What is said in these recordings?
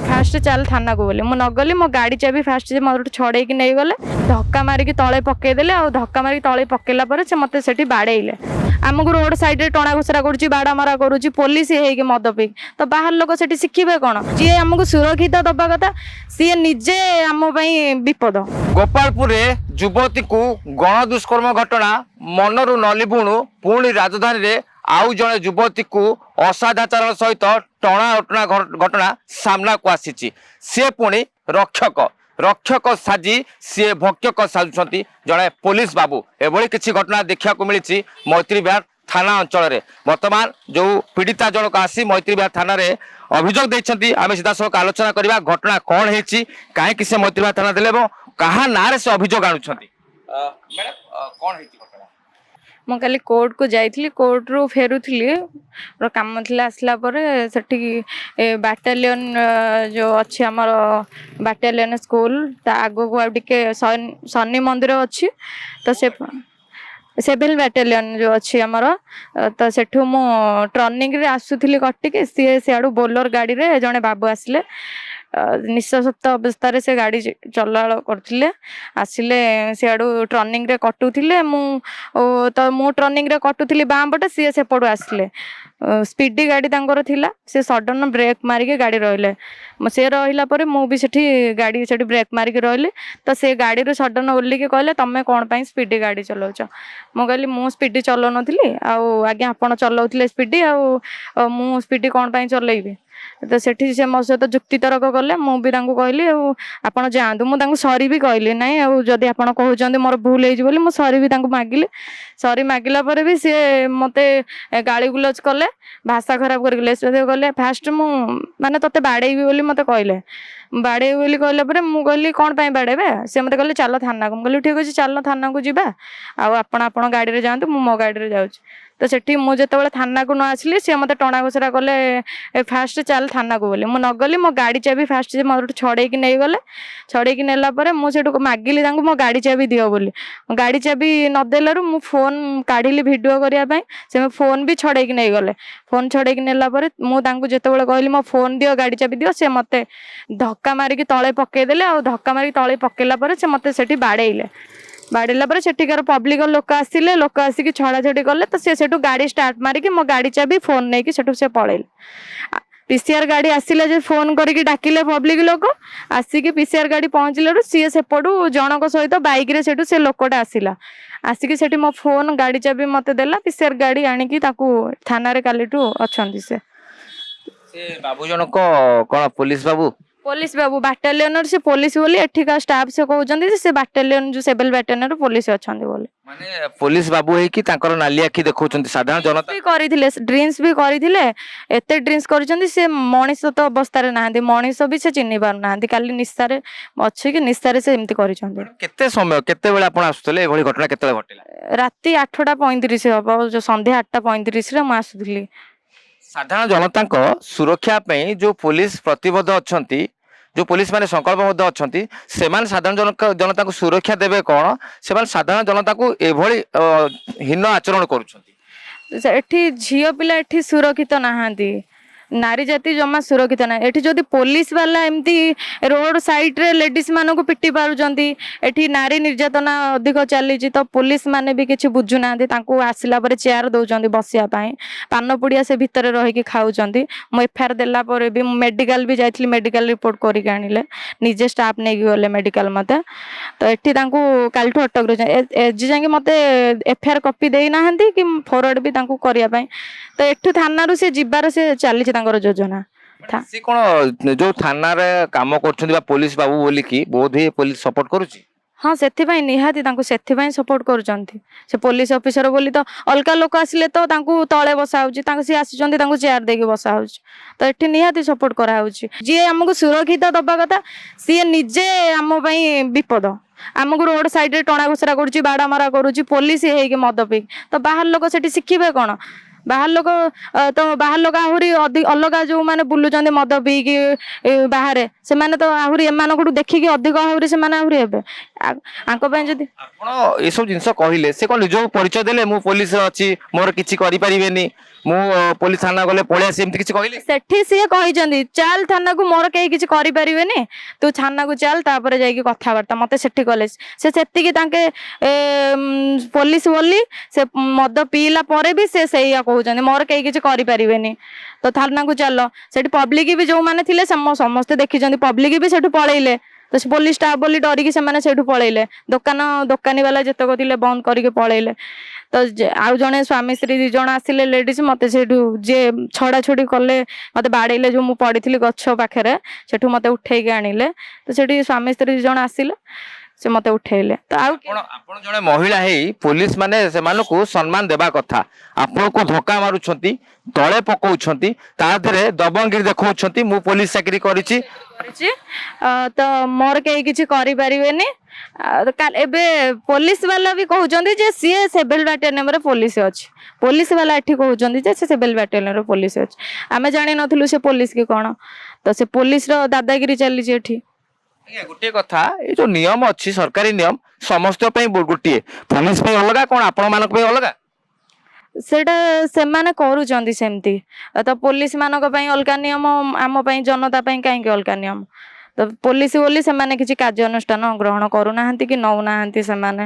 Fast चल थाना को बोली मुझे नगली मो गाड़ी चाबी फास्ट से मोर छड़े नहीं गले धक्का मारिक तले पकईदे आ धक्का मारिक तले पकईला से मत से बाड़े आमको रोड साइड रे टणा घोषरा कर बाड़ा मरा करुच्ची पुलिस हो मद पी तो बाहर लोक से शिखे कौन जी आमको सुरक्षित दबा कथा सी निजे आम विपद। गोपालपुर युवती को गण दुष्कर्म घटना मनरू नलिबुणु पुणी राजधानी रे आउ जड़े युवती को असादाचार सहित टणा ओटना घटना सामना को आसी सी पुणी रक्षक साजी सी भक्षक साजुंट जड़े पुलिस बाबू एभली किसी घटना देखा मिली मैत्री विहार थाना अंचल में बर्तमान जो पीड़िता जनक आसी मैत्री विहार थाना रे अभियोग देती आम सीधासख आलोचना करवा घटना कौन है कहीं से मैत्री विहार थाना देले कहा ना से अभियोग आणुंट कौन है मु काली कोर्ट को जाइली कोर्ट रु फेरुली कम थी आसला सेठी बाटालियन जो अच्छी आमर बाटालियन स्कूल आग को आगे शनि मंदिर अच्छी तो से सिविल बाटालियन जो अच्छी आमर तो सेठू मु टर्निंग रे आसुली कटिक सी सियाड़ू बोलर गाड़ी रे जड़े बाबू आसिले निशाशक्त अवस्था से गाड़ी चलाचल करते आसिले सियाड़ू टर्निंग रे कटुले तो मु टर्निंग रे कटुली बाँ पटे सी सेपटू आसिले स्पीडी गाड़ी तांकर थिला से सडन ब्रेक मारिके गाड़ी रहिले से रहिला परे मु भी सेठी गाड़ी सेठी ब्रेक मारिके रहिले तो से गाड़ी रो सडन ओल्ली के कहले तमे कोन पई स्पीडी गाड़ी चलाउछ मु कहली मु स्पीडी चलो नथिली आउ आगे आपण चलाउथिले स्पीडी आउ मु स्पीडी कोन पई चलेइबी तो सेठी से मो सहित जुक्ति तर्क कले मुझे कहली आप जातु मुझे सरी भी कहली ना जदि आप कहते मोर भूल हो सरी भी मागिली सरी मागिला पर भी सी मत गाड़ी गुलज कले भाषा खराब करके कहले फास्ट मु माने तोते बाड़ेबी बोली मत कहले बाड़े बोली कहला पर मु कहली कौन पाई बाड़ेबे से मत कहले चल थाना को कहली ठीक अच्छे चल थाना को जीवा आपण गाड़ी रे जातु मो गाड़ी रे जाऊँ तो सेठी मुझे थाना को न आसली सी मत टणा घोषरा कले फास्ट चल थाना को बोली मु नगली मो गाड़ी चाबी फास्ट से मोर छड़े नहीं गले छड़े नेला मुझे मागिली मो गाड़ी चाबी दियो बोली गाड़ी चाबी नदेलु मु फोन काढ़ी भिडियो करने से फोन भी छड़े नहीं गले फोन छड़े नेला मुझे कहली मो फोन दियो गाड़ी चाबी दियो से मत धक्का मारिक तले पकईदे आ धक्का मारिक तले पकईला से मत से बाड़े बाड़ेला सेठिकार पब्लिक लोक आसिले लोक आसिक छड़ा छड़ी कले तो सी गाड़ी स्टार्ट मारिक मो गाड़ी चाबी फोन नहीं कि से पड़े पीसीआर गाड़ी आसिले जे फोन करके डाकिले पब्लिक लोक आसिक पीसीआर गाड़ी पहुँचलु सी सेपटू जनक सहित बाइक रे से लोकटा आसिला आसिक सेठी मो फोन गाड़ी चाबी मत देला पीसीआर गाड़ी आनिकी ताकू थाना रे कालीठू अछंती से बाबू जनक कौन पुलिस बाबू बाटालियन से पुलिस बोली एठिका स्टाफ से कहउचंदी से बाटालियन जो सिविल बाटालियन पुलिस अछंदी बोली माने पुलिस बाबू है कि तांकर नाली आखि देखौचंदी साधारण जनता भी करिथिले ड्रिंक्स भी करिथिले एते ड्रिंक्स करिसंदी से मनीष तो अवस्था रे नाहंदी मनीष भी से चिन्हि पार नाहंदी काली निस्तारे अछि कि निस्तारे से एमती करिसंदी केते समय केते बेला आपण आसुतले एभली घटना केते घटिला राती 8:35 हबो जो संध्या 8:35 रे म आसुथली साधारण जनता को सुरक्षा पे जो पुलिस प्रतिबद्ध अछंती जो पुलिस माने संकल्पबद्ध अछंती सेमान साधारण जनता को सुरक्षा देबे कौन से साधारण जनता को एभली हीन आचरण करुछंती एठी झियो पिला एठी सुरक्षित नाहांती नारी जाति जमा सुरक्षित ना एठी जदि पुलिस वाला एमती रोड साइड रे लेडीज मान को पिटी पारुचंती एठी नारी निर्यातना अधिक चली तो पुलिस माने भी किछि बुझु ना तांको आसिला परे चेयर दउचंती बसिया पई पान पुड़िया से भितर रही कि खाउचंती मो एफआईआर देला परे भी मेडिकल भी जाइतली मेडिकल रिपोर्ट करि के आनिले निजे स्टाफ नै गले मेडिकल मते तो एठी तांको कालठो अटक रह एजी जाके मते एफआईआर कॉपी देई नाहंती कि फॉरवर्ड भी तांको करिया पई तो एठू थाना रु से जिबार से चली योजना सी कौन जो थाना रे काम कर पुलिस बाबू बोली कि बहुत ही पुलिस सपोर्ट करुची हाँ से निहाती सपोर्ट करुचंती से पुलिस ऑफिसर बोली तो अलग लोक आसिले तो तले बसा सी आसुचंती चेयर देके बसा हो तो ये निहाती सपोर्ट करा जी आमको सुरक्षित दबा कथा सी निजे आम विपद आमको रोड साइड रे टणा घोषरा कर बाड़ा मरा करुच्ची पुलिस हो मद पी तो बाहर लोक से शिखे कौन बाहर लोक तो बाहर लोक आहरी अलग जो मैंने बुलूं मद पीकी बाहर से तो आहरी एम देखिकी अधिक आहरी से आहरी हे आंको ପାଇଁ ଯଦି ଆପଣ ଏସବୁ ଜିନିଷ କହିଲେ ସେ କଣ ନିଜକୁ ପରିଚୟ ଦେଲେ ମୁଁ ପୋଲିସ ଅଛି ମୋର କିଛି କରିପାରିବେନି ମୁଁ ପୋଲିସ ଥାନା ଗଲେ ପଳେଇ ଆସି ଏମିତି କିଛି କହିଲେ ସେଠି ସିଏ କହିଛନ୍ତି ଚାଲ ଥାନାକୁ ମୋର କେହି କିଛି କରିପାରିବେନି ତୁ ଥାନାକୁ ଚାଲ ତାପରେ ଯାଇକି କଥାବାର୍ତ୍ତା ମତେ ସେଠି କଲେ ସେ ସେତିକି ତାଙ୍କେ ପୋଲିସ ବୋଲି ସେ ମଦ ପିଇଲା ପରେ ବି ସେ ସେଇଆ କହୁଛନ୍ତି ମୋର କେହି କିଛି କରିପାରିବେନି ତ ଥାନାକୁ ଚାଲ ସେଠି ପବ୍ଲିକ ବି ଯୋଉମାନେ ଥିଲେ ସମସ୍ତେ ଦେଖିଛନ୍ତି ପବ୍ଲିକ ବି ସେଠୁ ପଳେଇଲେ ତ ସେ ପୋଲିସ ଷ୍ଟାଫ ବୋଲି ଡରିକି ସେମାନେ ସେଇଠୁ ପଳେଇଲେ ଦୋକାନୀ ବାଲା ଯେତକ ଥିଲେ ବନ୍ଦ କରିକି ପଳେଇଲେ ତ ଆଉ ଜଣେ ସ୍ୱାମୀ ସ୍ତ୍ରୀ 2 ଜଣ ଆସିଲେ ଲେଡିଜ ମତେ ସେଇଠୁ ଯିଏ ଛଡା ଛଡି କଲେ ମତେ ବାଡେଇଲେ ଯୋଉ ମୁଁ ପଡିଥିଲି ଗଛ ପାଖରେ ସେଠୁ ମତେ ଉଠେଇକି ଆଣିଲେ ତ ସେଠି ସ୍ୱାମୀ ସ୍ତ୍ରୀ 2 ଜଣ ଆସିଲେ ସେ ମତେ ଉଠେଇଲେ ତ ଆଉ ଆପଣ ଜଣେ ମହିଳା ହେଇ ପୋଲିସ ମାନେ ସେମାନଙ୍କୁ ସମ୍ମାନ ଦେବା କଥା ଆପଣଙ୍କୁ ଧକ୍କା ମାରୁଛନ୍ତି ତଳେ ପକଉଛନ୍ତି ତା ଦେହରେ ଦବଙ୍ଗିରି ଦେଖାଉଛନ୍ତି ମୁଁ ପୋଲିସ ଚାକିରି କରିଛି କରିଛି ତ ମୋର କେହି କିଛି କରିପାରିବେନି ଏବେ ପୋଲିସ ବାଲା ବି କହୁଛନ୍ତି ଯେ ସିଏ ସିଭିଲ ବାଟାଲିୟନରେ ପୋଲିସ ଅଛି ପୋଲିସ ବାଲା ଏଠି କହୁଛନ୍ତି ଯେ ସେ ସିଭିଲ ବାଟାଲିୟନରେ ପୋଲିସ ଅଛି ଆମେ ଜାଣିନଥିଲୁ ସେ ପୋଲିସ କି କଣ ତ ସେ ପୋଲିସର ଦାଦାଗିରି ଚାଲିଛି ଏଠି ଆଜ୍ଞା ଗୋଟିଏ କଥା ଏ ଯୋଉ ନିୟମ ଅଛି ସରକାରୀ ନିୟମ ସମସ୍ତଙ୍କ ପାଇଁ ଗୋଟିଏ ପୋଲିସ ପାଇଁ ଅଲଗା କଣ ଆପଣ ମାନଙ୍କ ପାଇଁ ଅଲଗା ସେଟା ସେମାନେ କରୁଛନ୍ତି ସେମିତି ତ ପୋଲିସ ମାନଙ୍କ ପାଇଁ ଅଲଗା ନିୟମ ଆମ ପାଇଁ ଜନତା ପାଇଁ କାହିଁକି ଅଲଗା ନିୟମ ତ ପୋଲିସ ବୋଲି ସେମାନେ କିଛି କାର୍ଯ୍ୟାନୁଷ୍ଠାନ ଗ୍ରହଣ କରୁନାହାନ୍ତି କି ନଉନାହାନ୍ତି ସେମାନେ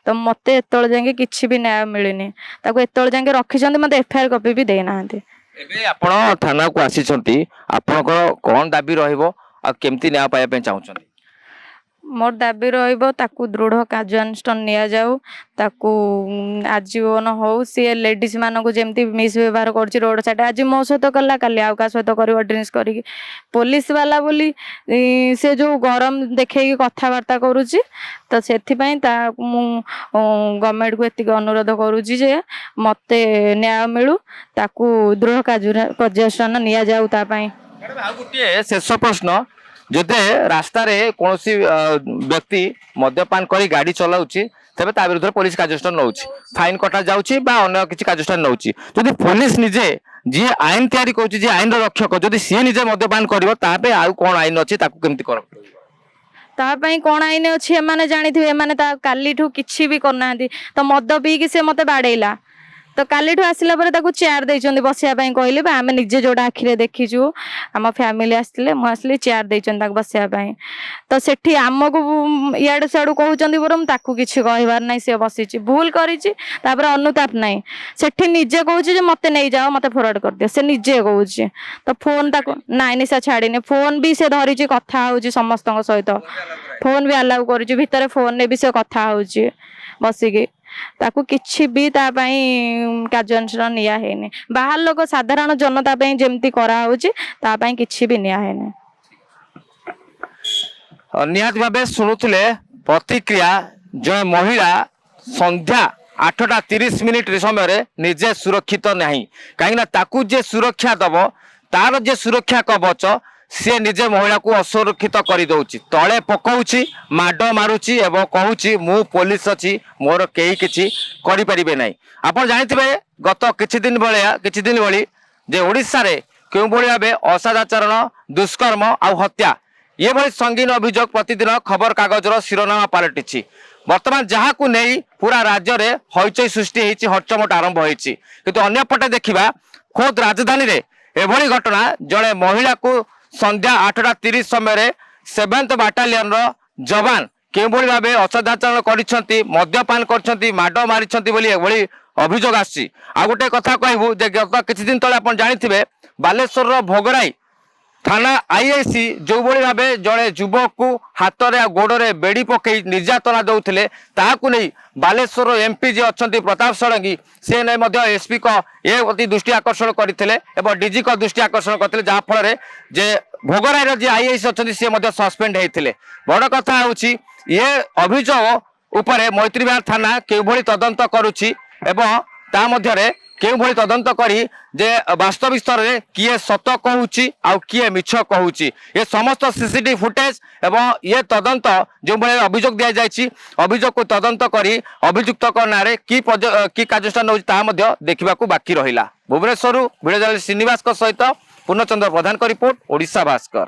ତ ମତେ ଏତେବେଳେ ଯାକେ କିଛି ବି ନ୍ୟାୟ ମିଳିନି ତାକୁ ଏତେବେଳେ ଯାକେ ରଖିଛନ୍ତି ମତେ ଏଫଆଇଆର କପି ବି ଦେଇନାହାନ୍ତି ଏବେ ଆପଣ ଥାନାକୁ ଆସିଛନ୍ତି ଆପଣଙ୍କର କଣ ଦାବି ରହିବ ଆଉ କେମିତି ନ୍ୟାୟ ପାଇବା ପାଇଁ ଚାହୁଁଛନ୍ତି मोर दाबी रहा दृढ़ कार्यानुष्ठान नियाजाऊ ताकू आजीवन हो सी लेडीज मान को जमी मिसव्यवहार कर रोड साइड आज मो सहित कला काली आउ का सहित कर ड्रिंक्स करी पुलिस वाला बोली से जो गरम देखे कथबार्ता करुच्ची तो से गवर्नमेंट को एति अनुरोध करुच्ची जे मत न्याय मिलू ताकू दृढ़ कार्यानुष्ठान नियाजाऊ गोटे शेष प्रश्न जदे रास्ता रे कौन व्यक्ति मद्यपान करी गाड़ी चलाउची तेबे ता विरुद्ध पुलिस कार्यानुष्ठान नउची फाइन कटा जाउची बा अन्य किछि कार्यानुष्ठान नउची जदि पुलिस निजे जी आईन तैयारी करूची जी आईन रक्षक जदि सी निजे मद्यपान करिवो तापे आउ कोन आईन अछि ताकू केमति कर तापाई कौन आईन अच्छी एमाने जानिथिबे एमाने ता कालीठू किछि भी करनांती तो मद पी कि से मते बाडेइला तो कालीठू आसिला परे ताकू चेयर देइचंदी बसिया पई कहले बा आमे निजे जोडा आखिरे देखिजु आम फैमिली आसले मु आसली चेयर देइचंदी ताकू बसिया पई तो सेठी आमको इयाडे साडू कहउचंदी बरम ताकू किछि कहबार नै से बसिची भूल करिची तापर अनुताप नै सेठी निजे कहउची जे मते नै जाओ मते फॉरवर्ड कर दियो से निजे कहउची तो फोन ताकू नाइ निसा छाडीने फोन भी से धरिची कथा होउची समस्तक सहित फोन भी अलाउ करिची भितरे फोन ने भी से कथा होउची बसिकी ताकू किछि भी ता पई कार्यानुष्ठान निया हेने बाहर लोक साधारण जनता पई जेमती करा होउची ता पई किछि भी निया हेने निहात भाबे सुनुथिले प्रतिक्रिया जो महिला संध्या 8:30 समय निजे सुरक्षित नहीं कहीं ताकू जे सुरक्षा दब तार जे सुरक्षा कवच सी निजे महिला को असुरक्षित कर दौची तले पकाउची माड मारुची एवं कहूची मु पुलिस अच्छी मोर कई किछि करि परिबे नै आपण जानिथिबे गत किछि दिन भली जे ओडिसा रे केउ भली भाबे असदाचरण दुष्कर्म आ हत्या ये भली संगीन अभियोग प्रतिदिन खबर कागजर शिरोनामा पलटिछि वर्तमान जहाँ को नहीं पूरा राज्य में हईचई सृष्टि होती हटचमट आरंभ होती किंतु अन्यपटे देखा खोद राजधानी रे एभली घटना जड़े महिला को संध्या 8:30 समय 7th बाटालियन जवान के भाव असदाचरण कर मद्यपान कर माड मारी अभियोग आसी गोटे कथा कहबू गत किछि दिन तले आप जानिथिबे बालेश्वर भोगराई थाना आईआईसी जो भाव जड़े युवक को हाथ में गोड़े बेड़ी पकई निर्यातना दौले ताकू नहीं बालेश्वर एमपी जी अच्छा प्रताप षडंगी से नहीं एसपी को ये अति दृष्टि आकर्षण करते डीजी को दृष्टि आकर्षण करते जहाँफल जे भोगराई जी आईआईसी अच्छा सी सस्पेंड होते बड़ कथा हूँ ये अभियोग उपरे मैत्री विहार थाना के तदंत करुच्ची केउ भली तदंत करी जे वास्तविक स्तर में किए सत कहूची आउ किए मिछ कहूची ये समस्त सीसीटीवी फुटेज एवं ये तदंत जो भली अभियोग दिया जायछि अभियोग को तदंत करी अभियुक्त नारे की कार्यानुष्ठान होछि ता मध्ये देखिबाकू बाकी रहिला भुवनेश्वर वीडियो जर्नलिस्ट श्रीनिवास सहित पूर्णचंद्र प्रधान का रिपोर्ट ओडिशा भास्कर।